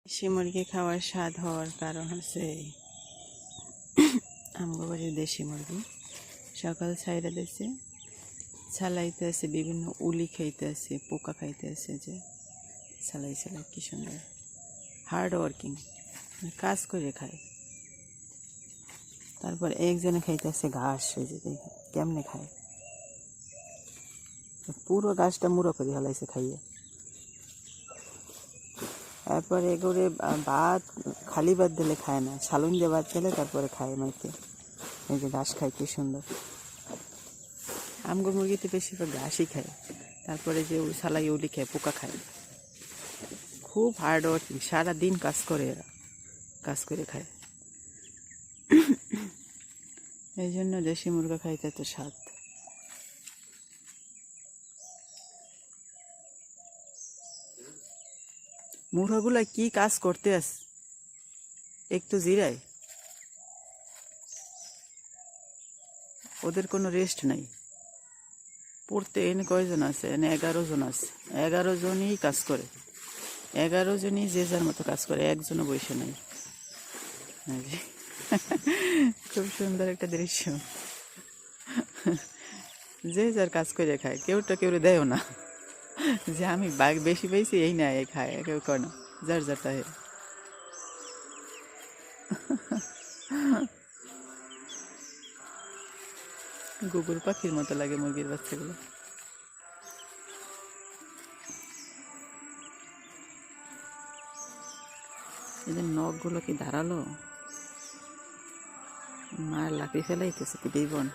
দেশি মুরগি খাওয়ার স্বাদ হওয়ার কারণ হচ্ছে আমগো বাড়ির দেশি মুরগি সকাল ছাইরা দিয়েছে, ছালাইতে আছে, বিভিন্ন উলি খাইতে আছে, পোকা খাইতে আছে, যে ছালাই ছালাই কি সুন্দর হার্ড ওয়ার্কিং কাজ করে খায়। তারপর একজনে খাইতে আছে ঘাস, ওই যে কেমনে খায়, পুরো ঘাসটা মুড়ো করে হলাইছে খাইয়ে। তারপরে এগুলো ভাত খালি ভাত দিলে খায় না, সালুন দিয়ে ভাত দিলে তারপরে খায় মাইতে। এই যে ঘাস খায় কি সুন্দর। আমগো মুরগিতে বেশিরভাগ ঘাসই খায়, তারপরে যে সালাই উলি খায়, পোকা খায়। খুব হার্ড ওয়ার্কিং, সারাদিন কাজ করে এরা, কাজ করে খায়। এই জন্য দেশি মুরগা খাইতে এত স্বাদ। মুরগাগুলা কি কাজ করতে আস, একটু জিরায়, ওদের কোনো রেস্ট নাই। পড়তে এনে কয়জন আছে? এনে 11 জন আছে, 11 জনই কাজ করে, 11 জনই যে যার মতো কাজ করে, একজনও বসে নাই। খুব সুন্দর একটা দৃশ্য, যে যার কাজ করে খায়, কেউটা কেউ দেয়ও না যে আমি বেশি পেয়েছি এই না এই খায়, কেউ করে না, যার যারটা। গুগুর পাখির মতো লাগে মুরগির বাচ্চাগুলো। এদের নখগুলো কি ধারালো, মায়ের লাকড়ি ফেলাইতেছে কি দেবন।